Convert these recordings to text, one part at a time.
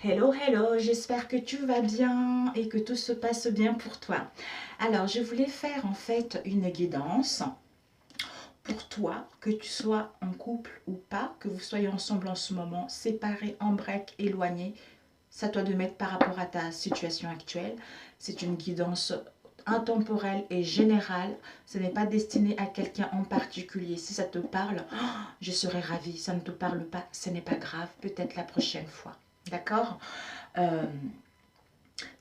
Hello, hello, j'espère que tu vas bien et que tout se passe bien pour toi. Alors, je voulais faire en fait une guidance pour toi, que tu sois en couple ou pas, que vous soyez ensemble en ce moment, séparés, en break, éloignés. C'est à toi de mettre par rapport à ta situation actuelle. C'est une guidance intemporelle et générale. Ce n'est pas destiné à quelqu'un en particulier. Si ça te parle, je serais ravie. Ça ne te parle pas, ce n'est pas grave. Peut-être la prochaine fois. D'accord? Euh,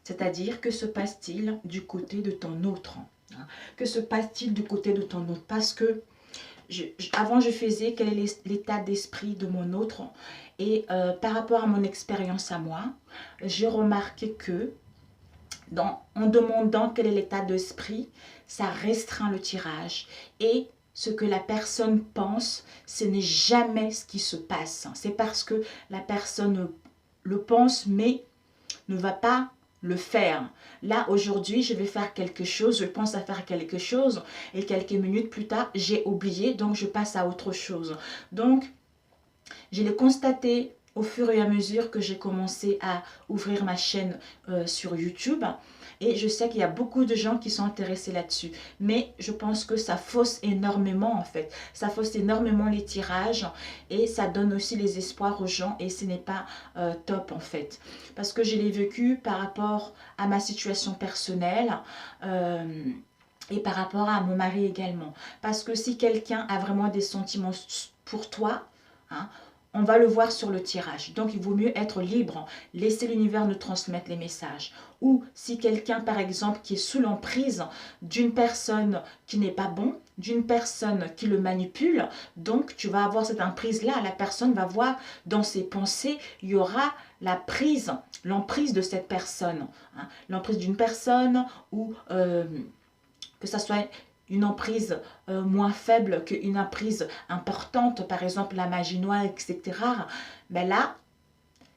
C'est-à-dire, que se passe-t-il du côté de ton autre, hein? Que se passe-t-il du côté de ton autre? Parce que avant, je faisais quel est l'état d'esprit de mon autre. Et par rapport à mon expérience à moi, j'ai remarqué que en demandant quel est l'état d'esprit, ça restreint le tirage. Et ce que la personne pense, ce n'est jamais ce qui se passe. C'est parce que la personne le pense, mais ne va pas le faire. Là, aujourd'hui, je vais faire quelque chose, je pense à faire quelque chose, et quelques minutes plus tard, j'ai oublié, donc je passe à autre chose. Donc, je l'ai constaté au fur et à mesure que j'ai commencé à ouvrir ma chaîne sur YouTube. Et je sais qu'il y a beaucoup de gens qui sont intéressés là-dessus. Mais je pense que ça fausse énormément en fait. Ça fausse énormément les tirages. Et ça donne aussi les espoirs aux gens. Et ce n'est pas top en fait. Parce que je l'ai vécu par rapport à ma situation personnelle. Et par rapport à mon mari également. Parce que si quelqu'un a vraiment des sentiments pour toi, hein, on va le voir sur le tirage. Donc, il vaut mieux être libre, laisser l'univers nous transmettre les messages. Ou si quelqu'un, par exemple, qui est sous l'emprise d'une personne qui n'est pas bon, d'une personne qui le manipule, donc tu vas avoir cette emprise-là. La personne va voir dans ses pensées, il y aura la prise, l'emprise de cette personne. Hein, l'emprise d'une personne ou que ça soit une emprise moins faible qu'une emprise importante, par exemple la magie noire, etc., ben là,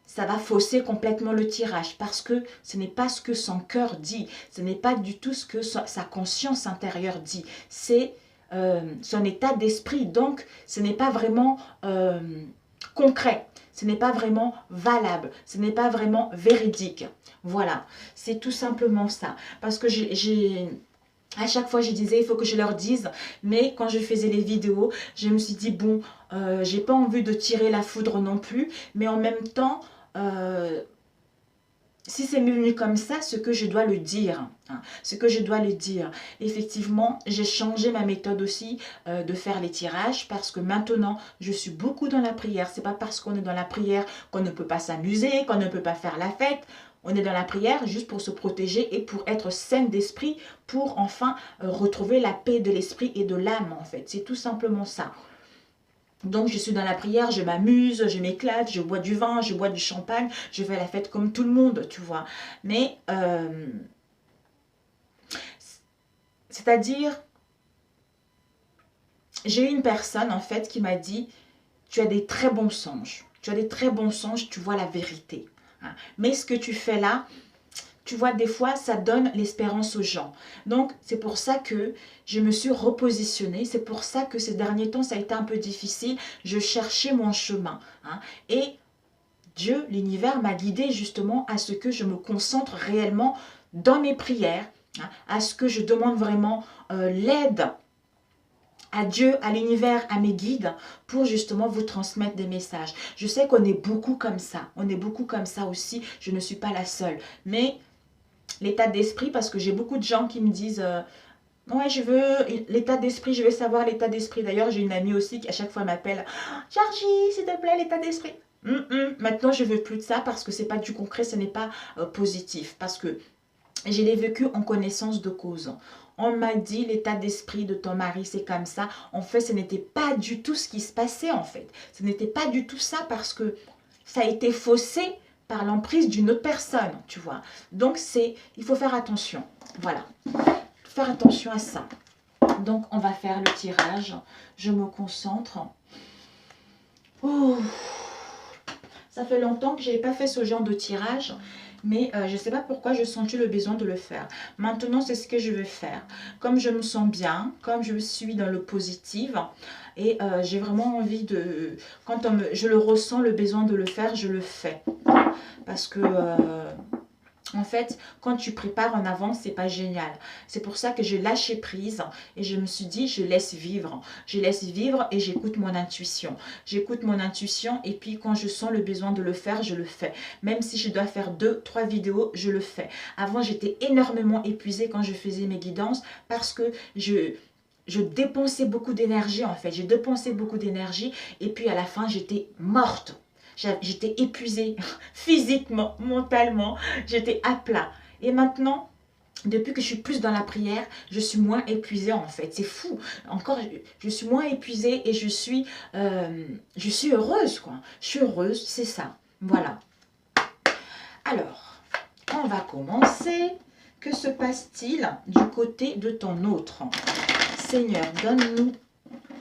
ça va fausser complètement le tirage parce que ce n'est pas ce que son cœur dit, ce n'est pas du tout ce que sa conscience intérieure dit, c'est son état d'esprit. Donc, ce n'est pas vraiment concret, ce n'est pas vraiment valable, ce n'est pas vraiment véridique. Voilà, c'est tout simplement ça. Parce que à chaque fois, je disais, il faut que je leur dise. Mais quand je faisais les vidéos, je me suis dit, bon, j'ai pas envie de tirer la foudre non plus. Mais en même temps, si c'est venu comme ça, ce que je dois le dire. Hein, ce que je dois le dire. Effectivement, j'ai changé ma méthode aussi de faire les tirages. Parce que maintenant, je suis beaucoup dans la prière. C'est pas parce qu'on est dans la prière qu'on ne peut pas s'amuser, qu'on ne peut pas faire la fête. On est dans la prière juste pour se protéger et pour être saine d'esprit, pour enfin retrouver la paix de l'esprit et de l'âme en fait. C'est tout simplement ça. Donc je suis dans la prière, je m'amuse, je m'éclate, je bois du vin, je bois du champagne, je fais la fête comme tout le monde, tu vois. Mais, c'est-à-dire, j'ai eu une personne en fait qui m'a dit, tu as des très bons songes. Tu as des très bons songes, tu vois la vérité. Hein. Mais ce que tu fais là, tu vois, des fois, ça donne l'espérance aux gens. Donc, c'est pour ça que je me suis repositionnée. C'est pour ça que ces derniers temps, ça a été un peu difficile. Je cherchais mon chemin. Hein. Et Dieu, l'univers, m'a guidée justement à ce que je me concentre réellement dans mes prières, hein, à ce que je demande vraiment l'aide à Dieu, à l'univers, à mes guides, pour justement vous transmettre des messages. Je sais qu'on est beaucoup comme ça. On est beaucoup comme ça aussi. Je ne suis pas la seule. Mais l'état d'esprit, parce que j'ai beaucoup de gens qui me disent ouais, je veux l'état d'esprit, je veux savoir l'état d'esprit. D'ailleurs, j'ai une amie aussi qui à chaque fois m'appelle Georgie, s'il te plaît, l'état d'esprit. Maintenant, je veux plus de ça parce que c'est pas du concret, ce n'est pas positif. Parce que je l'ai vécu en connaissance de cause. On m'a dit l'état d'esprit de ton mari, c'est comme ça. En fait, ce n'était pas du tout ce qui se passait en fait. Ce n'était pas du tout ça parce que ça a été faussé par l'emprise d'une autre personne, tu vois. Donc, il faut faire attention. Voilà. Faire attention à ça. Donc, on va faire le tirage. Je me concentre. Oh, Ça fait longtemps que je n'avais pas fait ce genre de tirage, mais je ne sais pas pourquoi je sentis le besoin de le faire. Maintenant, c'est ce que je vais faire. Comme je me sens bien, comme je suis dans le positif, et j'ai vraiment envie de... Quand je le ressens, le besoin de le faire, je le fais. Parce que... en fait, quand tu prépares en avance, c'est pas génial. C'est pour ça que je lâchais prise et je me suis dit, je laisse vivre. Je laisse vivre et j'écoute mon intuition. J'écoute mon intuition et puis quand je sens le besoin de le faire, je le fais. Même si je dois faire 2, 3 vidéos, je le fais. Avant, j'étais énormément épuisée quand je faisais mes guidances parce que je dépensais beaucoup d'énergie en fait. J'ai dépensé beaucoup d'énergie et puis à la fin, j'étais morte. J'étais épuisée physiquement, mentalement, j'étais à plat. Et maintenant, depuis que je suis plus dans la prière, je suis moins épuisée en fait. C'est fou. Encore, je suis moins épuisée et je suis heureuse quoi. Je suis heureuse, c'est ça. Voilà. Alors, on va commencer. Que se passe-t-il du côté de ton autre? Seigneur, donne-nous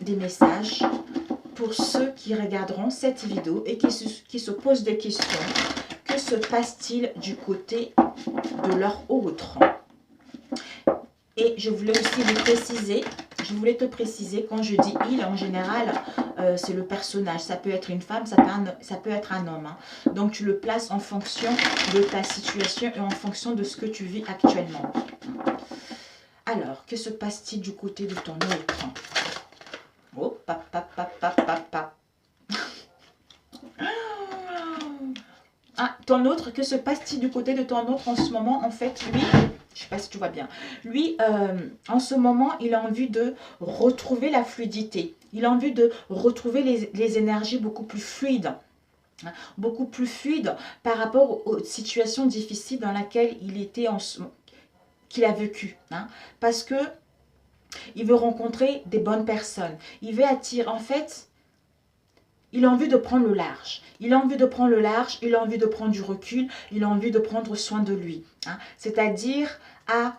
des messages pour ceux qui regarderont cette vidéo et qui se posent des questions. Que se passe-t-il du côté de leur autre? Et je voulais aussi vous préciser, je voulais te préciser, quand je dis il, en général, c'est le personnage. Ça peut être une femme, ça peut être un homme. Hein. Donc tu le places en fonction de ta situation et en fonction de ce que tu vis actuellement. Alors, que se passe-t-il du côté de ton autre? Oh, papa. Ah, ton autre, que se passe-t-il du côté de ton autre en ce moment? En fait, lui, je ne sais pas si tu vois bien, lui, en ce moment, il a envie de retrouver la fluidité. Il a envie de retrouver les énergies beaucoup plus fluides. Beaucoup plus fluides par rapport aux situations difficiles dans lesquelles il était, qu'il a vécu. Hein, parce que il veut rencontrer des bonnes personnes. Il veut attirer, en fait... Il a envie de prendre le large. Il a envie de prendre le large, il a envie de prendre du recul, il a envie de prendre soin de lui. Hein. C'est-à-dire à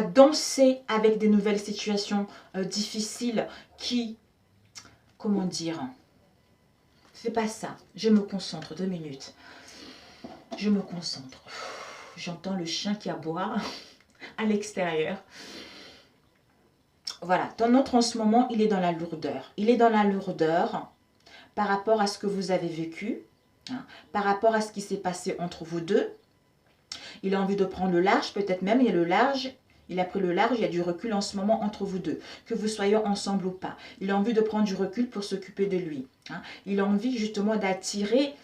danser avec des nouvelles situations difficiles qui... Comment dire? C'est pas ça. Je me concentre, 2 minutes. Je me concentre. J'entends le chien qui aboie à l'extérieur. Voilà, ton autre en ce moment, il est dans la lourdeur. Il est dans la lourdeur par rapport à ce que vous avez vécu, hein, par rapport à ce qui s'est passé entre vous deux. Il a envie de prendre le large, peut-être même il y a le large, il a pris le large, il y a du recul en ce moment entre vous deux, que vous soyez ensemble ou pas. Il a envie de prendre du recul pour s'occuper de lui. Hein. Il a envie justement d'attirer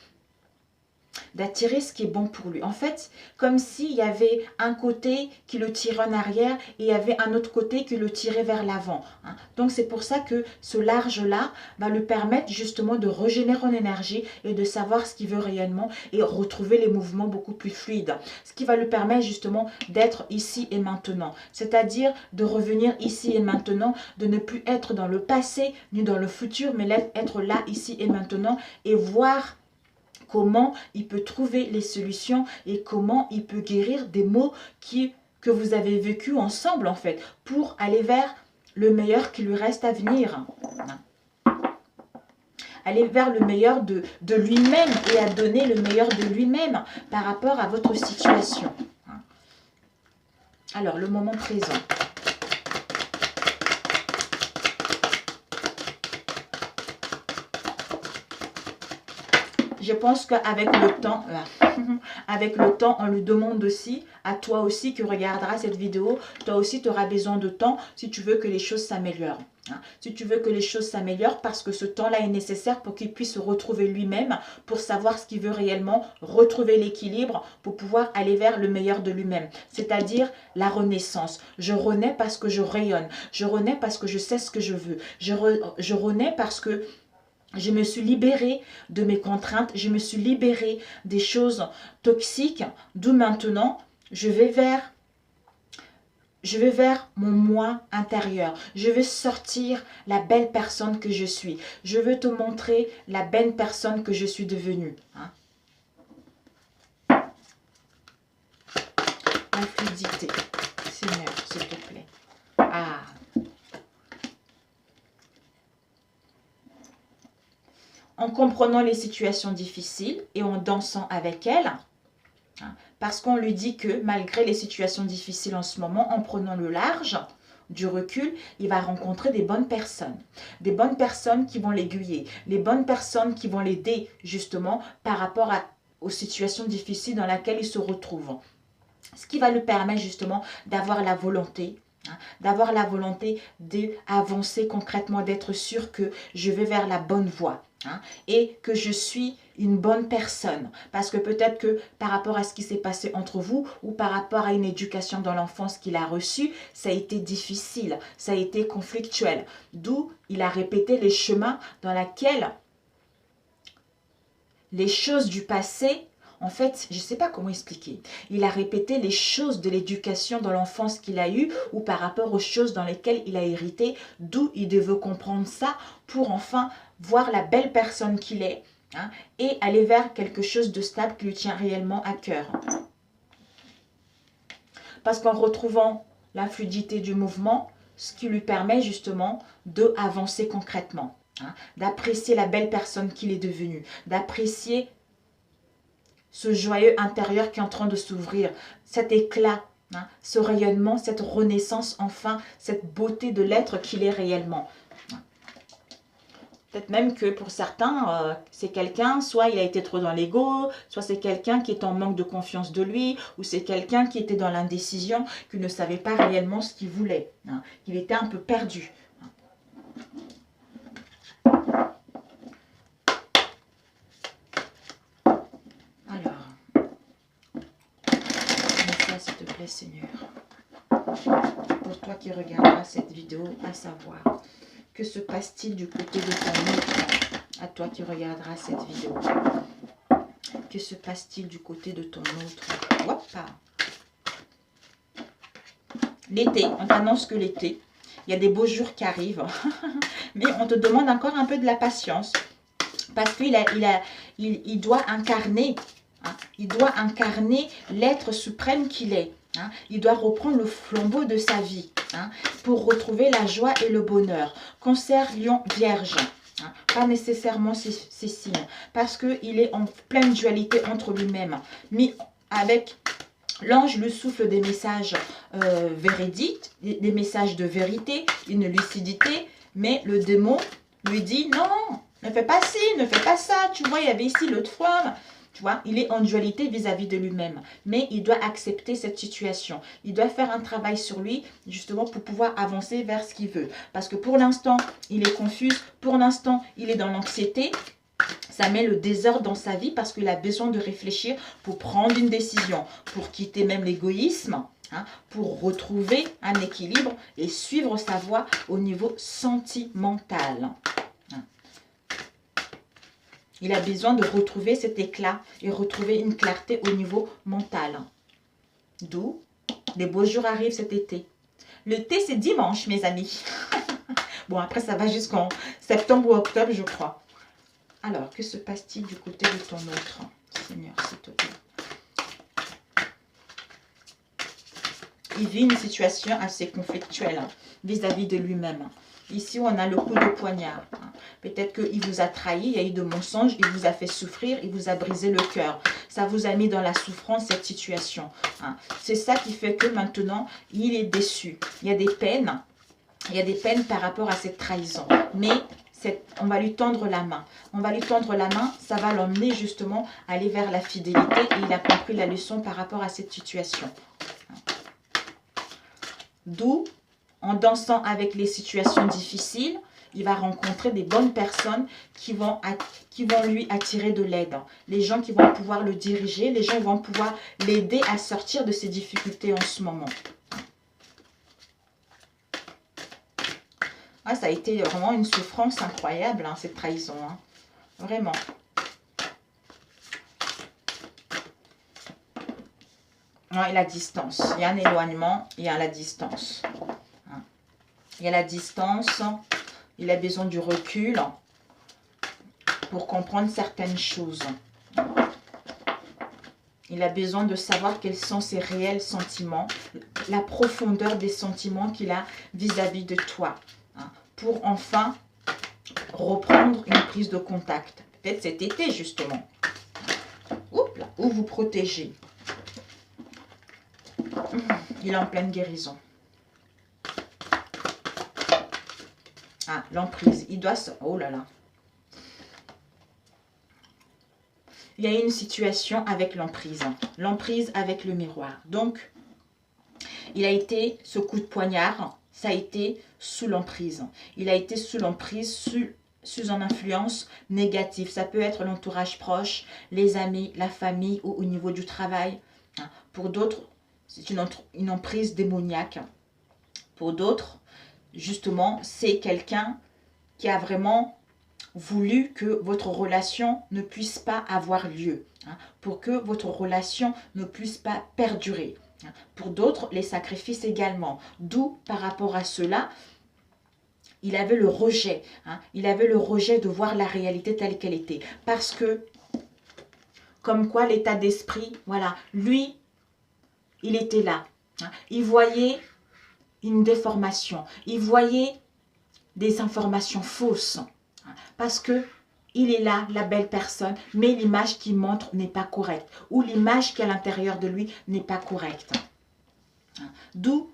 ce qui est bon pour lui. En fait, comme s'il y avait un côté qui le tirait en arrière et il y avait un autre côté qui le tirait vers l'avant. Hein. Donc, c'est pour ça que ce large-là va lui permettre justement de régénérer en énergie et de savoir ce qu'il veut réellement et retrouver les mouvements beaucoup plus fluides. Ce qui va lui permettre justement d'être ici et maintenant. C'est-à-dire de revenir ici et maintenant, de ne plus être dans le passé ni dans le futur, mais être là, ici et maintenant et voir comment il peut trouver les solutions et comment il peut guérir des maux que vous avez vécu ensemble en fait, pour aller vers le meilleur qui lui reste à venir. Aller vers le meilleur de lui-même et à donner le meilleur de lui-même par rapport à votre situation. Alors, le moment présent. Je pense qu'avec le temps, on lui demande aussi, à toi aussi qui regarderas cette vidéo, toi aussi tu auras besoin de temps si tu veux que les choses s'améliorent. Hein. Si tu veux que les choses s'améliorent, parce que ce temps-là est nécessaire pour qu'il puisse se retrouver lui-même, pour savoir ce qu'il veut réellement, retrouver l'équilibre, pour pouvoir aller vers le meilleur de lui-même. C'est-à-dire la renaissance. Je renais parce que je rayonne. Je renais parce que je sais ce que je veux. Je renais parce que je me suis libérée de mes contraintes, je me suis libérée des choses toxiques, d'où maintenant, je vais vers mon moi intérieur. Je veux sortir la belle personne que je suis. Je veux te montrer la belle personne que je suis devenue. Hein? La fluidité, Seigneur, s'il te plaît. Ah. en comprenant les situations difficiles et en dansant avec elles. Parce qu'on lui dit que malgré les situations difficiles en ce moment, en prenant le large, du recul, il va rencontrer des bonnes personnes. Des bonnes personnes qui vont l'aiguiller. Les bonnes personnes qui vont l'aider justement par rapport aux situations difficiles dans lesquelles il se retrouve. Ce qui va lui permettre justement d'avoir la volonté, d'avoir la volonté d'avancer concrètement, d'être sûr que je vais vers la bonne voie et que je suis une bonne personne. Parce que peut-être que par rapport à ce qui s'est passé entre vous ou par rapport à une éducation dans l'enfance qu'il a reçue, ça a été difficile, ça a été conflictuel. D'où il a répété les chemins dans lesquels les choses du passé, en fait, je ne sais pas comment expliquer. Il a répété les choses de l'éducation dans l'enfance qu'il a eue ou par rapport aux choses dans lesquelles il a hérité, d'où il devait comprendre ça pour enfin voir la belle personne qu'il est et aller vers quelque chose de stable qui lui tient réellement à cœur. Parce qu'en retrouvant la fluidité du mouvement, ce qui lui permet justement d'avancer concrètement, d'apprécier la belle personne qu'il est devenu, d'apprécier ce joyeux intérieur qui est en train de s'ouvrir, cet éclat, ce rayonnement, cette renaissance enfin, cette beauté de l'être qu'il est réellement. Peut-être même que pour certains, c'est quelqu'un, soit il a été trop dans l'ego, soit c'est quelqu'un qui est en manque de confiance de lui, ou c'est quelqu'un qui était dans l'indécision, qui ne savait pas réellement ce qu'il voulait. Il était un peu perdu. S'il te plaît, Seigneur, pour toi qui regarderas cette vidéo, à savoir, que se passe-t-il du côté de ton autre, à toi qui regarderas cette vidéo, que se passe-t-il du côté de ton autre? Hoppa. L'été, on t'annonce que l'été, il y a des beaux jours qui arrivent, mais on te demande encore un peu de la patience, parce qu'il doit incarner, il doit incarner l'être suprême qu'il est. Il doit reprendre le flambeau de sa vie pour retrouver la joie et le bonheur. Cancer, lion, vierge. Pas nécessairement ces signes. Parce qu'il est en pleine dualité entre lui-même. Mais avec l'ange lui souffle des messages véridiques, des messages de vérité, une lucidité. Mais le démon lui dit non, ne fais pas ci, ne fais pas ça. Tu vois, il y avait ici l'autre femme. Tu vois, il est en dualité vis-à-vis de lui-même. Mais il doit accepter cette situation. Il doit faire un travail sur lui, justement, pour pouvoir avancer vers ce qu'il veut. Parce que pour l'instant, il est confus. Pour l'instant, il est dans l'anxiété. Ça met le désordre dans sa vie parce qu'il a besoin de réfléchir pour prendre une décision, pour quitter même l'égoïsme, pour retrouver un équilibre et suivre sa voie au niveau sentimental. Il a besoin de retrouver cet éclat et retrouver une clarté au niveau mental. D'où les beaux jours arrivent cet été. L'été, c'est dimanche, mes amis. Bon, après, ça va jusqu'en septembre ou octobre, je crois. Alors, que se passe-t-il du côté de ton autre, Seigneur, s'il te plaît? Il vit une situation assez conflictuelle vis-à-vis de lui-même. Ici, on a le coup de poignard. Peut-être qu'il vous a trahi, il y a eu de mensonges, il vous a fait souffrir, il vous a brisé le cœur. Ça vous a mis dans la souffrance, cette situation. C'est ça qui fait que maintenant, il est déçu. Il y a des peines. Il y a des peines par rapport à cette trahison. Mais on va lui tendre la main. On va lui tendre la main, ça va l'emmener justement à aller vers la fidélité. Et il a compris la leçon par rapport à cette situation. D'où, en dansant avec les situations difficiles, il va rencontrer des bonnes personnes qui vont lui attirer de l'aide. Les gens qui vont pouvoir le diriger, les gens qui vont pouvoir l'aider à sortir de ses difficultés en ce moment. Ça a été vraiment une souffrance incroyable, cette trahison. Vraiment. Il y a la distance. Il y a un éloignement, il y a la distance. Il y a la distance. Il a besoin du recul pour comprendre certaines choses. Il a besoin de savoir quels sont ses réels sentiments, la profondeur des sentiments qu'il a vis-à-vis de toi, pour enfin reprendre une prise de contact. peut-être cet été justement. Oups là, ou vous protéger. Il est en pleine guérison. Ah, l'emprise. Il doit se... Oh là là. Il y a une situation avec l'emprise. L'emprise avec le miroir. Donc, il a été, ce coup de poignard, ça a été sous l'emprise. Il a été sous l'emprise, sous une influence négative. Ça peut être l'entourage proche, les amis, la famille ou au niveau du travail. Pour d'autres, c'est une emprise démoniaque. Pour d'autres, justement, c'est quelqu'un qui a vraiment voulu que votre relation ne puisse pas avoir lieu, pour que votre relation ne puisse pas perdurer. Pour d'autres, les sacrifices également. D'où, par rapport à cela, il avait le rejet. Il avait le rejet de voir la réalité telle qu'elle était. Parce que, comme quoi l'état d'esprit, voilà, lui, il était là. Il voyait une déformation. Il voyait des informations fausses. Parce que il est là, la belle personne, mais l'image qu'il montre n'est pas correcte. Ou l'image qui est à l'intérieur de lui n'est pas correcte. D'où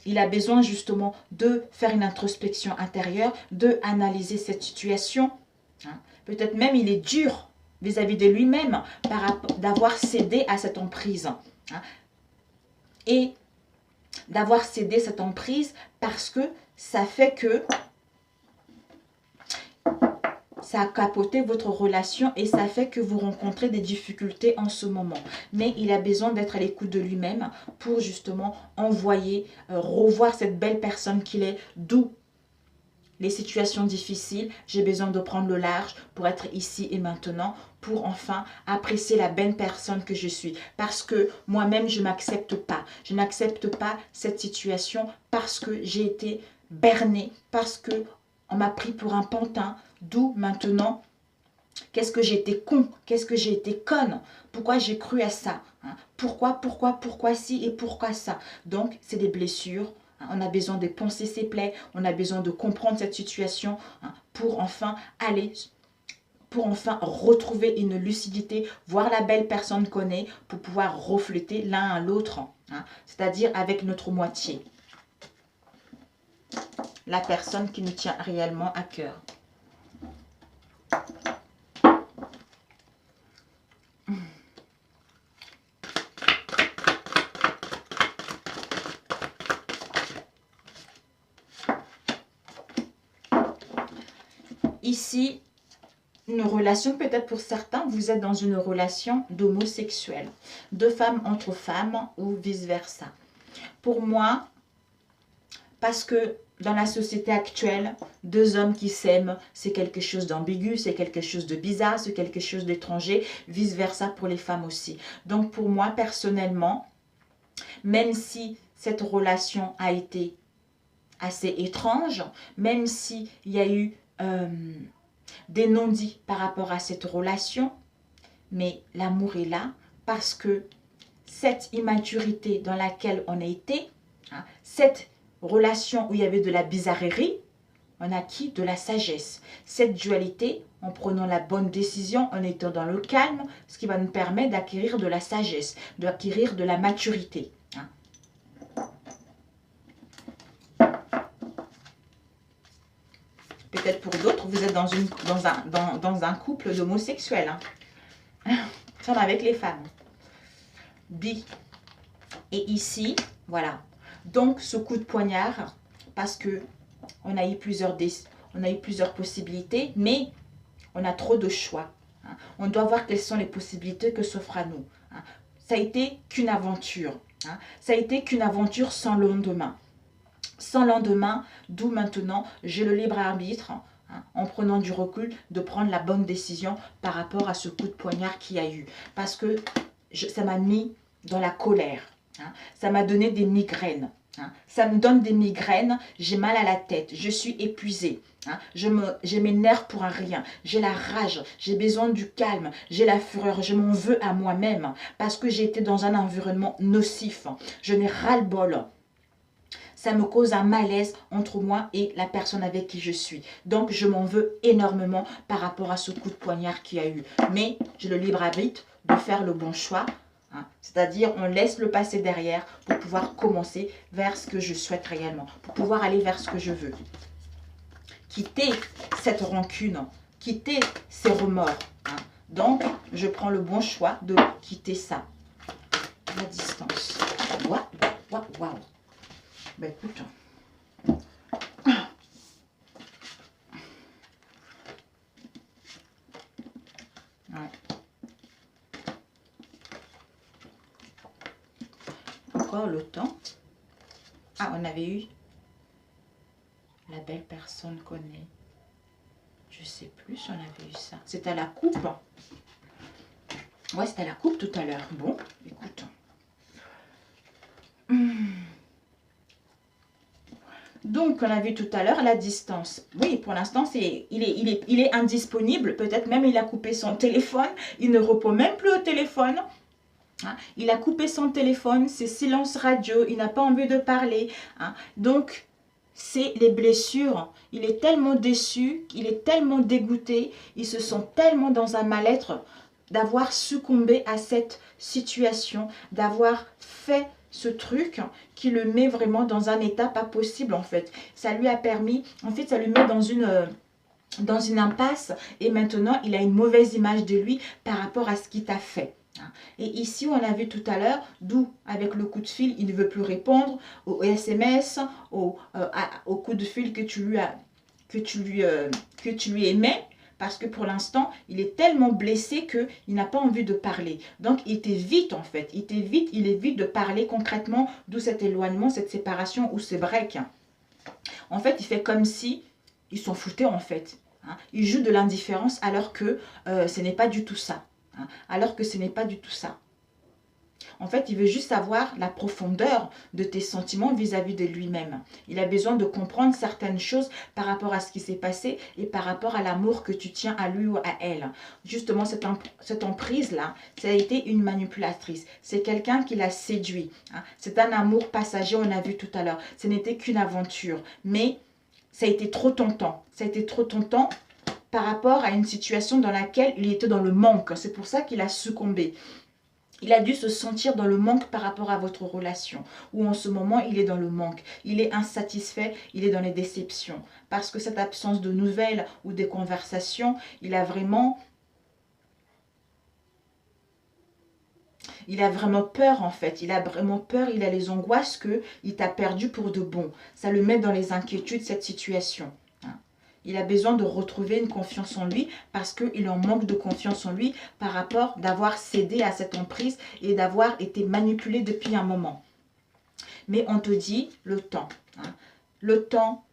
il a besoin justement de faire une introspection intérieure, de analyser cette situation. Peut-être même il est dur vis-à-vis de lui-même d'avoir cédé à cette emprise. Et d'avoir cédé cette emprise parce que ça fait que ça a capoté votre relation et ça fait que vous rencontrez des difficultés en ce moment. Mais il a besoin d'être à l'écoute de lui-même pour justement envoyer, revoir cette belle personne qu'il est, d'où les situations difficiles. J'ai besoin de prendre le large pour être ici et maintenant, pour enfin apprécier la belle personne que je suis. Parce que moi-même, je ne m'accepte pas. Je n'accepte pas cette situation parce que j'ai été bernée, parce que on m'a pris pour un pantin. D'où maintenant, qu'est-ce que j'ai été con, qu'est-ce que j'ai été conne, pourquoi j'ai cru à ça, pourquoi ci et pourquoi ça. Donc, c'est des blessures. On a besoin de penser ses plaies, on a besoin de comprendre cette situation pour enfin aller, pour enfin retrouver une lucidité, voir la belle personne qu'on est, pour pouvoir refléter l'un à l'autre, c'est-à-dire avec notre moitié. La personne qui nous tient réellement à cœur. Ici, une relation, peut-être pour certains, vous êtes dans une relation d'homosexuel, de femmes entre femmes ou vice-versa. Pour moi, parce que dans la société actuelle, deux hommes qui s'aiment, c'est quelque chose d'ambigu, c'est quelque chose de bizarre, c'est quelque chose d'étranger, vice-versa pour les femmes aussi. Donc pour moi, personnellement, même si cette relation a été assez étrange, même s'il y a eu des non-dits par rapport à cette relation, mais l'amour est là parce que cette immaturité dans laquelle on a été, cette relation où il y avait de la bizarrerie, on a acquis de la sagesse. Cette dualité, en prenant la bonne décision, en étant dans le calme, ce qui va nous permettre d'acquérir de la sagesse, d'acquérir de la maturité. Peut-être pour d'autres, vous êtes dans un couple d'homosexuels. Comme avec les femmes. Bi. Et ici, voilà. Donc, ce coup de poignard, parce que on a eu plusieurs possibilités, mais on a trop de choix. On doit voir quelles sont les possibilités que s'offrent à nous. Ça a été qu'une aventure. Ça a été qu'une aventure sans lendemain. Sans lendemain, d'où maintenant, j'ai le libre arbitre, en prenant du recul, de prendre la bonne décision par rapport à ce coup de poignard qu'il y a eu. Parce que ça m'a mis dans la colère. Ça m'a donné des migraines. Ça me donne des migraines, j'ai mal à la tête, je suis épuisée. Je m'énerve pour un rien, j'ai la rage, j'ai besoin du calme, j'ai la fureur, je m'en veux à moi-même parce que j'ai été dans un environnement nocif. Je n'ai ras-le-bol. Ça me cause un malaise entre moi et la personne avec qui je suis. Donc, je m'en veux énormément par rapport à ce coup de poignard qu'il y a eu. Mais j'ai le libre arbitre de faire le bon choix. Hein. C'est-à-dire, on laisse le passé derrière pour pouvoir commencer vers ce que je souhaite réellement. Pour pouvoir aller vers ce que je veux. Quitter cette rancune, quitter ces remords. Hein. Donc, je prends le bon choix de quitter ça. La distance. Waouh, waouh, waouh. Ben écoute. Ouais. Encore le temps. Ah, on avait eu la belle personne connaît. Je sais plus si on avait eu ça. C'était à la coupe. Ouais, c'était à la coupe tout à l'heure. Bon, écoute. Donc, on a vu tout à l'heure la distance. Oui, pour l'instant, il est indisponible. Peut-être même il a coupé son téléphone. Il ne répond même plus au téléphone. Hein. Il a coupé son téléphone. C'est silence radio. Il n'a pas envie de parler. Hein. Donc, c'est les blessures. Il est tellement déçu. Il est tellement dégoûté. Il se sent tellement dans un mal-être d'avoir succombé à cette situation, d'avoir fait ce truc qui le met vraiment dans un état pas possible en fait. Ça lui a permis, en fait ça lui met dans une impasse et maintenant il a une mauvaise image de lui par rapport à ce qu'il t'a fait. Et ici on a vu tout à l'heure, d'où avec le coup de fil, il ne veut plus répondre aux SMS, au coup de fil que tu lui aimais. Parce que pour l'instant, il est tellement blessé qu'il n'a pas envie de parler. Donc, il t'évite en fait. Il évite de parler concrètement d'où cet éloignement, cette séparation ou ce break. En fait, il fait comme si il s'en foutait en fait. Hein. Il joue de l'indifférence alors que ce n'est pas du tout ça. Hein. Alors que ce n'est pas du tout ça. En fait, il veut juste savoir la profondeur de tes sentiments vis-à-vis de lui-même. Il a besoin de comprendre certaines choses par rapport à ce qui s'est passé et par rapport à l'amour que tu tiens à lui ou à elle. Justement, cette emprise-là, ça a été une manipulatrice. C'est quelqu'un qui l'a séduit. Hein. C'est un amour passager, on a vu tout à l'heure. Ce n'était qu'une aventure. Mais ça a été trop tentant. Ça a été trop tentant par rapport à une situation dans laquelle il était dans le manque. C'est pour ça qu'il a succombé. Il a dû se sentir dans le manque par rapport à votre relation. Ou en ce moment, il est dans le manque. Il est insatisfait, il est dans les déceptions. Parce que cette absence de nouvelles ou des conversations, il a vraiment peur en fait. Il a vraiment peur, il a les angoisses qu'il t'a perdu pour de bon. Ça le met dans les inquiétudes, cette situation. Il a besoin de retrouver une confiance en lui parce qu'il en manque de confiance en lui par rapport d'avoir cédé à cette emprise et d'avoir été manipulé depuis un moment. Mais on te dit le temps. Hein. Le temps,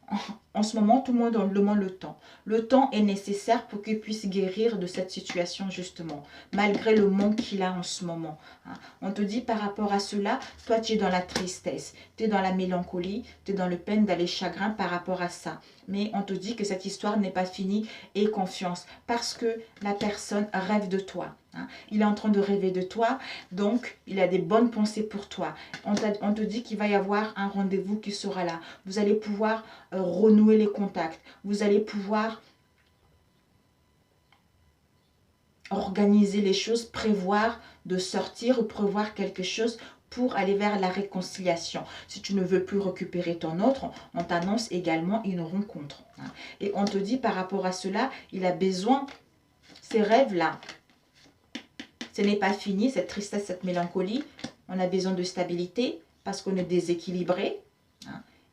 en ce moment, tout le monde demande le temps. Le temps est nécessaire pour qu'il puisse guérir de cette situation justement, malgré le manque qu'il a en ce moment. Hein. On te dit par rapport à cela, toi tu es dans la tristesse, tu es dans la mélancolie, tu es dans le peine d'aller chagrin par rapport à ça. Mais on te dit que cette histoire n'est pas finie et confiance parce que la personne rêve de toi. Hein. Il est en train de rêver de toi, donc il a des bonnes pensées pour toi. On te dit qu'il va y avoir un rendez-vous qui sera là. Vous allez pouvoir renouer les contacts. Vous allez pouvoir organiser les choses, prévoir de sortir ou prévoir quelque chose pour aller vers la réconciliation. Si tu ne veux plus récupérer ton autre, on t'annonce également une rencontre. Et on te dit par rapport à cela, il a besoin, ces rêves-là, ce n'est pas fini, cette tristesse, cette mélancolie. On a besoin de stabilité parce qu'on est déséquilibré.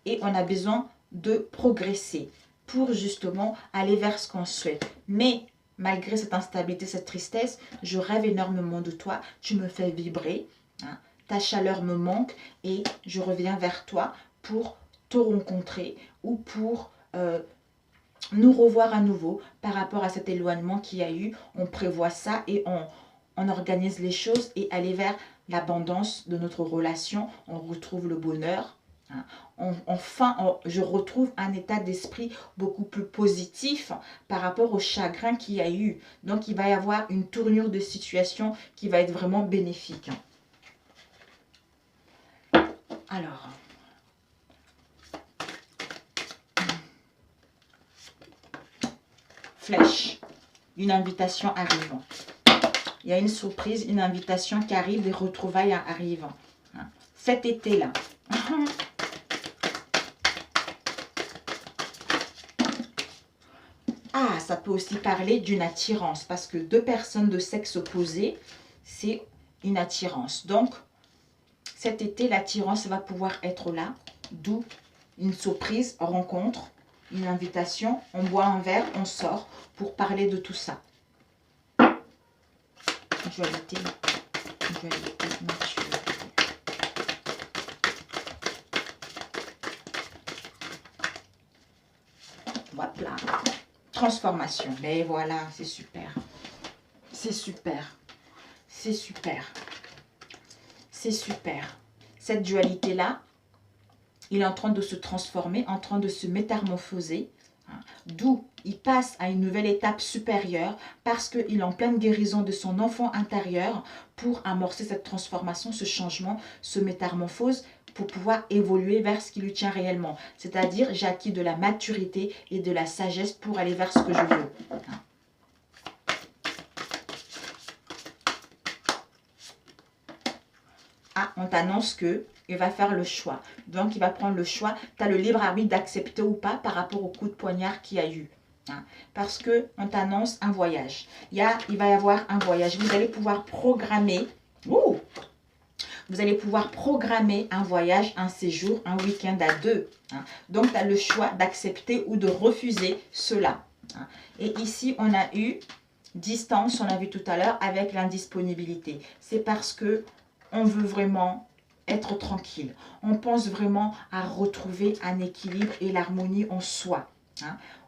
Et on a besoin de progresser pour justement aller vers ce qu'on souhaite. Mais malgré cette instabilité, cette tristesse, je rêve énormément de toi. Tu me fais vibrer. Ta chaleur me manque et je reviens vers toi pour te rencontrer ou pour nous revoir à nouveau par rapport à cet éloignement qu'il y a eu. On prévoit ça et on organise les choses et aller vers l'abondance de notre relation. On retrouve le bonheur. Enfin, je retrouve un état d'esprit beaucoup plus positif par rapport au chagrin qu'il y a eu. Donc, il va y avoir une tournure de situation qui va être vraiment bénéfique. Alors, flèche. Une invitation arrive. Il y a une surprise, une invitation qui arrive, des retrouvailles arrivent. Cet été-là. Ah, ça peut aussi parler d'une attirance, parce que deux personnes de sexe opposé, c'est une attirance. Donc, cet été, l'attirance va pouvoir être là, d'où une surprise, rencontre, une invitation, on boit un verre, on sort pour parler de tout ça. Dualité, maturité. Voilà. Transformation. Mais voilà, c'est super. C'est super. C'est super. C'est super. Cette dualité-là, il est en train de se transformer, en train de se métamorphoser. D'où il passe à une nouvelle étape supérieure parce qu'il est en pleine guérison de son enfant intérieur pour amorcer cette transformation, ce changement, ce métamorphose pour pouvoir évoluer vers ce qui lui tient réellement. C'est-à-dire, j'ai acquis de la maturité et de la sagesse pour aller vers ce que je veux. Ah, on t'annonce que il va faire le choix. Donc, il va prendre le choix. Tu as le libre arbitre d'accepter ou pas par rapport au coup de poignard qu'il y a eu. Parce qu'on t'annonce un voyage. Il va y avoir un voyage. Vous allez pouvoir programmer. Vous allez pouvoir programmer un voyage, un séjour, un week-end à deux. Donc, tu as le choix d'accepter ou de refuser cela. Et ici, on a eu distance, on a vu tout à l'heure, avec l'indisponibilité. C'est parce que on veut vraiment être tranquille. On pense vraiment à retrouver un équilibre et l'harmonie en soi.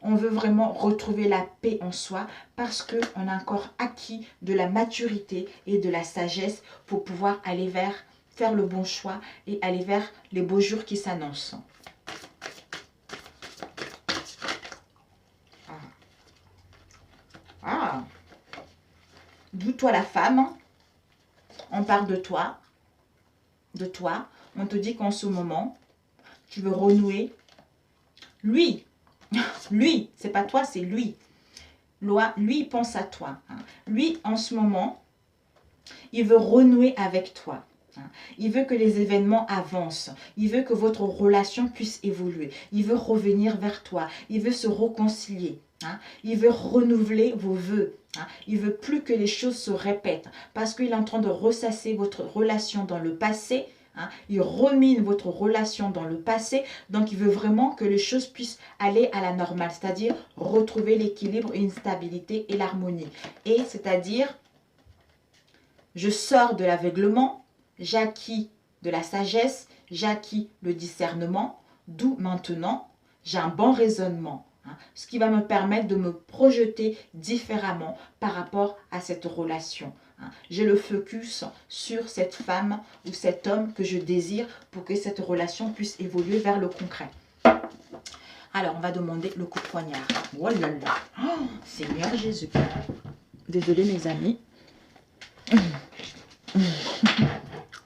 On veut vraiment retrouver la paix en soi parce qu'on a encore acquis de la maturité et de la sagesse pour pouvoir aller vers, faire le bon choix et aller vers les beaux jours qui s'annoncent. D'où toi la femme, on parle de toi, on te dit qu'en ce moment, tu veux renouer. Lui, c'est pas toi, c'est lui. Lui, il pense à toi. Lui, en ce moment, il veut renouer avec toi. Il veut que les événements avancent. Il veut que votre relation puisse évoluer. Il veut revenir vers toi. Il veut se réconcilier. Il veut renouveler vos vœux. Il veut plus que les choses se répètent. Parce qu'il est en train de ressasser votre relation dans le passé. Il remine votre relation dans le passé. Donc, il veut vraiment que les choses puissent aller à la normale. C'est-à-dire retrouver l'équilibre, une stabilité et l'harmonie. Et c'est-à-dire, je sors de l'aveuglement. J'acquis de la sagesse. J'acquis le discernement. D'où maintenant, j'ai un bon raisonnement. Ce qui va me permettre de me projeter différemment par rapport à cette relation. J'ai le focus sur cette femme ou cet homme que je désire pour que cette relation puisse évoluer vers le concret. Alors, on va demander le coup de poignard. Oh là là, oh, Seigneur Jésus. Désolée mes amis.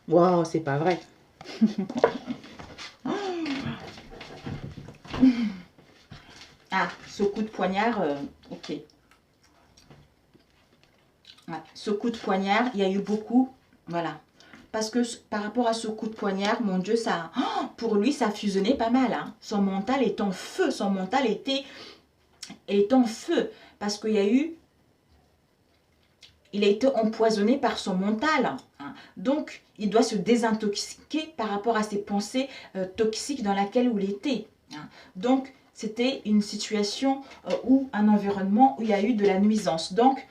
Wow, c'est pas vrai. Ah, ce coup de poignard, ok. Ce coup de poignard, il y a eu beaucoup, voilà. Parce que par rapport à ce coup de poignard, mon Dieu, ça, pour lui, ça fusionnait pas mal. Son mental est en feu, son mental est en feu. Parce qu'il y a eu, il a été empoisonné par son mental. Donc, il doit se désintoxiquer par rapport à ses pensées toxiques dans laquelle il était. Donc, c'était une situation ou un environnement où il y a eu de la nuisance. Donc,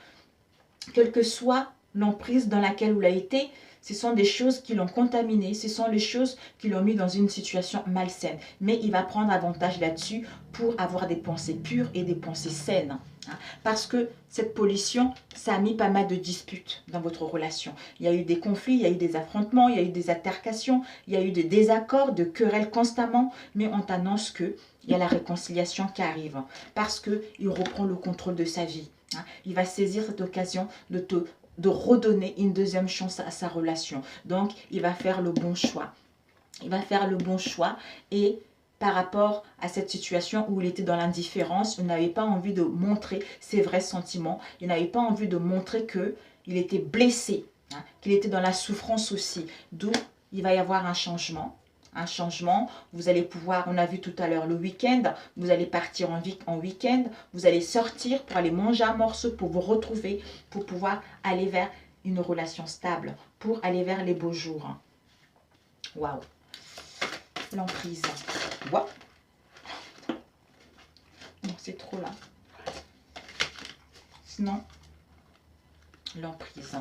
quelle que soit l'emprise dans laquelle il a été, ce sont des choses qui l'ont contaminé, ce sont les choses qui l'ont mis dans une situation malsaine. Mais il va prendre avantage là-dessus pour avoir des pensées pures et des pensées saines. Parce que cette pollution, ça a mis pas mal de disputes dans votre relation. Il y a eu des conflits, il y a eu des affrontements, il y a eu des altercations, il y a eu des désaccords, de querelles constamment. Mais on t'annonce qu'il y a la réconciliation qui arrive. Parce qu'il reprend le contrôle de sa vie. Il va saisir cette occasion de redonner une deuxième chance à sa relation. Donc, il va faire le bon choix. Il va faire le bon choix et par rapport à cette situation où il était dans l'indifférence. Il n'avait pas envie de montrer ses vrais sentiments. Il n'avait pas envie de montrer qu'il était blessé, hein, qu'il était dans la souffrance aussi. D'où il va y avoir un changement. Un changement, vous allez pouvoir, on a vu tout à l'heure le week-end, vous allez partir en week-end, vous allez sortir pour aller manger un morceau, pour vous retrouver, pour pouvoir aller vers une relation stable, pour aller vers les beaux jours. Waouh! L'emprise. Waouh! Non, c'est trop là. Sinon, l'emprise.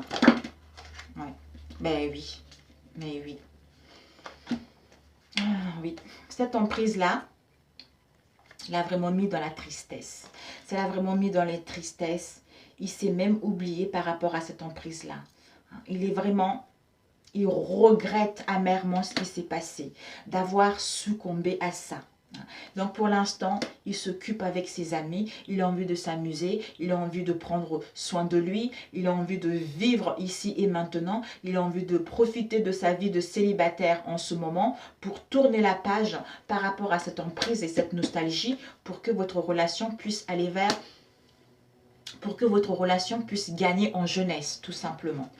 Ouais. Ben oui. Mais oui. Ah, oui. Cette emprise-là, l'a vraiment mis dans la tristesse. Ça l'a vraiment mis dans les tristesses. Il s'est même oublié par rapport à cette emprise-là. Il est vraiment... Il regrette amèrement ce qui s'est passé, d'avoir succombé à ça. Donc pour l'instant, il s'occupe avec ses amis, il a envie de s'amuser, il a envie de prendre soin de lui, il a envie de vivre ici et maintenant, il a envie de profiter de sa vie de célibataire en ce moment pour tourner la page par rapport à cette emprise et cette nostalgie pour que votre relation puisse aller vers, pour que votre relation puisse gagner en jeunesse, tout simplement.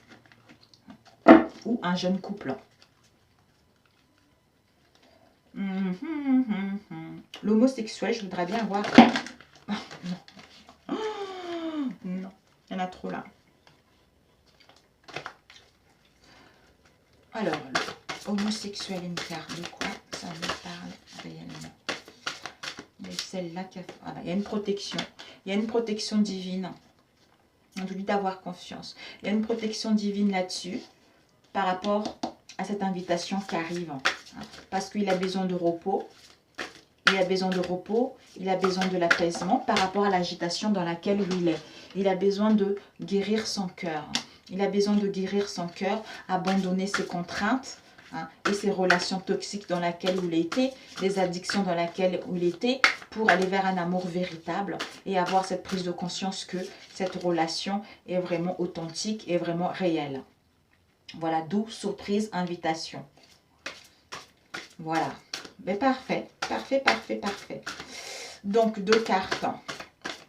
Ou un jeune couple. L'homosexuel, je voudrais bien avoir... Oh, non. Oh, non, il y en a trop là. Alors, homosexuel, une carte de quoi ça me parle réellement? Il y a celle-là qui a... Voilà, il y a une protection. Il y a une protection divine. On doit d'avoir confiance. Il y a une protection divine là-dessus par rapport à cette invitation qui arrive. Parce qu'il a besoin de repos. Il a besoin de repos. Il a besoin de l'apaisement par rapport à l'agitation dans laquelle il est. Il a besoin de guérir son cœur. Il a besoin de guérir son cœur, abandonner ses contraintes et ses relations toxiques dans lesquelles il était, les addictions dans lesquelles il était, pour aller vers un amour véritable et avoir cette prise de conscience que cette relation est vraiment authentique et vraiment réelle. Voilà, d'où surprise, invitation. Voilà. Mais parfait, parfait, parfait, parfait. Donc, 2 cartes.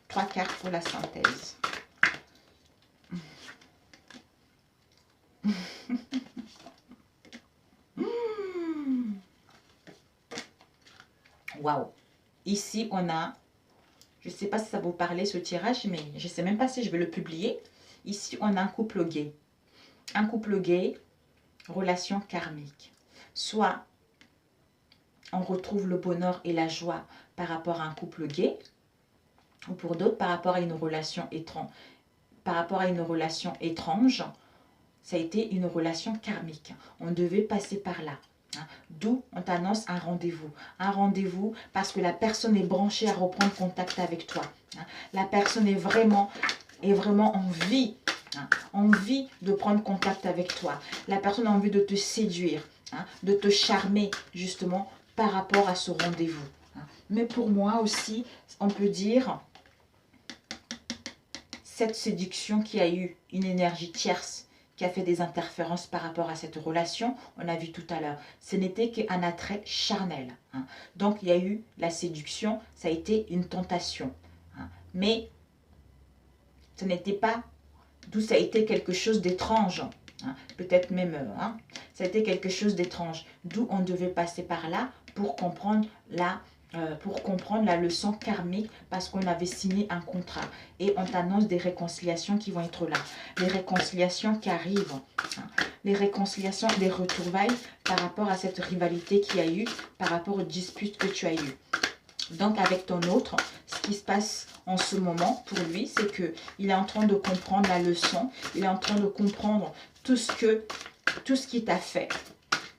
3 cartes pour la synthèse. Waouh. Ici, on a... Je ne sais pas si ça vous parlait ce tirage, mais je ne sais même pas si je vais le publier. Ici, on a un couple gay. Un couple gay, relation karmique. Soit on retrouve le bonheur et la joie par rapport à un couple gay, ou pour d'autres, par rapport à une relation étrange. Par rapport à une relation étrange, ça a été une relation karmique. On devait passer par là. D'où on t'annonce un rendez-vous. Un rendez-vous parce que la personne est branchée à reprendre contact avec toi. La personne est vraiment envie de prendre contact avec toi. La personne a envie de te séduire, de te charmer justement par rapport à ce rendez-vous. Mais pour moi aussi, on peut dire cette séduction qui a eu une énergie tierce, qui a fait des interférences par rapport à cette relation, on a vu tout à l'heure. Ce n'était qu'un attrait charnel. Donc, il y a eu la séduction, ça a été une tentation. Mais ce n'était pas, d'où ça a été quelque chose d'étrange. Peut-être même, ça a été quelque chose d'étrange. D'où on devait passer par là pour comprendre la leçon karmique parce qu'on avait signé un contrat et on t'annonce des réconciliations qui vont être là, les réconciliations qui arrivent, les réconciliations, des retrouvailles par rapport à cette rivalité qu'il y a eu, par rapport aux disputes que tu as eues. Donc avec ton autre, ce qui se passe en ce moment pour lui, c'est qu'il est en train de comprendre la leçon, il est en train de comprendre tout ce qui t'a fait,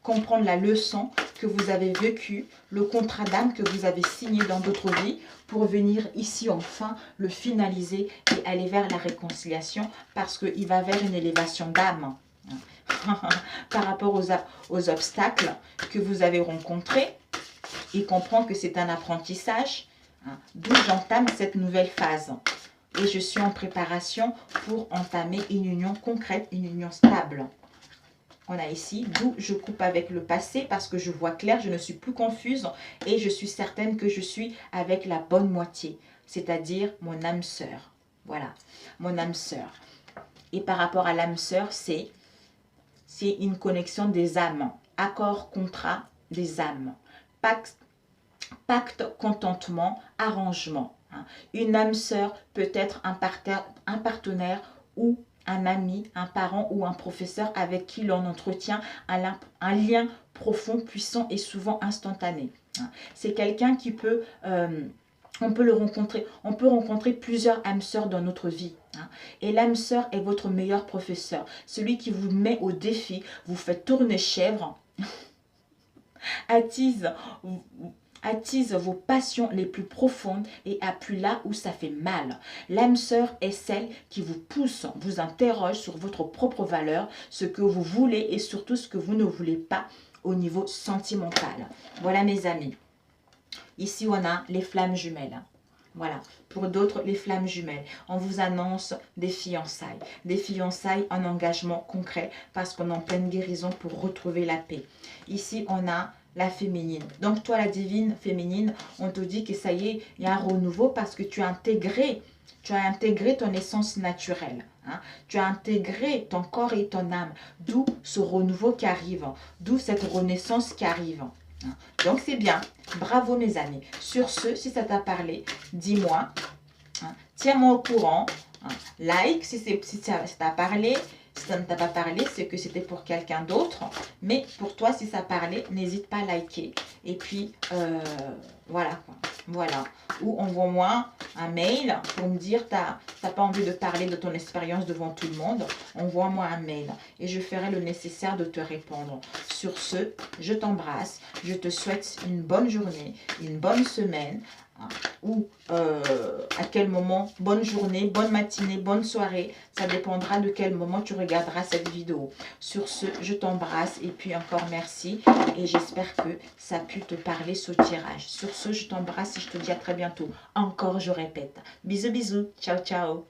comprendre la leçon que vous avez vécue, le contrat d'âme que vous avez signé dans d'autres vies pour venir ici enfin le finaliser et aller vers la réconciliation parce qu'il va vers une élévation d'âme par rapport aux obstacles que vous avez rencontrés. Il comprend que c'est un apprentissage, d'où j'entame cette nouvelle phase. Et je suis en préparation pour entamer une union concrète, une union stable. on a ici, d'où je coupe avec le passé parce que je vois clair, je ne suis plus confuse et je suis certaine que je suis avec la bonne moitié, c'est-à-dire mon âme sœur. Voilà, mon âme sœur. Et par rapport à l'âme sœur, c'est une connexion des âmes. Accord, contrat, des âmes. Pacte, contentement, arrangement. Une âme sœur peut être un partenaire ou un ami, un parent ou un professeur avec qui l'on entretient un lien profond, puissant et souvent instantané. C'est quelqu'un qui peut... on peut rencontrer plusieurs âmes sœurs dans notre vie. Et l'âme sœur est votre meilleur professeur. Celui qui vous met au défi, vous fait tourner chèvre, attise vos passions les plus profondes et appuie là où ça fait mal. L'âme sœur est celle qui vous pousse, vous interroge sur votre propre valeur, ce que vous voulez et surtout ce que vous ne voulez pas au niveau sentimental. Voilà mes amis. Ici, on a les flammes jumelles. Voilà, pour d'autres, les flammes jumelles. On vous annonce des fiançailles en engagement concret parce qu'on est en pleine guérison pour retrouver la paix. Ici, on a la féminine. Donc, toi, la divine féminine, on te dit que ça y est, il y a un renouveau parce que tu as intégré ton essence naturelle. Tu as intégré ton corps et ton âme. D'où ce renouveau qui arrive. D'où cette renaissance qui arrive. Donc, c'est bien. Bravo, mes amis. Sur ce, si ça t'a parlé, dis-moi. Tiens-moi au courant. Like si ça t'a parlé. Si ça ne t'a pas parlé, c'est que c'était pour quelqu'un d'autre. Mais pour toi, si ça parlait, n'hésite pas à liker. Et puis, voilà. Voilà. Ou envoie-moi un mail pour me dire, t'as pas envie de parler de ton expérience devant tout le monde. Envoie-moi un mail et je ferai le nécessaire de te répondre. Sur ce, je t'embrasse. Je te souhaite une bonne journée, une bonne semaine. Ou à quel moment, bonne journée, bonne matinée, bonne soirée, ça dépendra de quel moment tu regarderas cette vidéo. Sur ce, je t'embrasse et puis encore merci et j'espère que ça a pu te parler ce tirage. Sur ce, je t'embrasse et je te dis à très bientôt. Encore, je répète. Bisous, bisous. Ciao, ciao.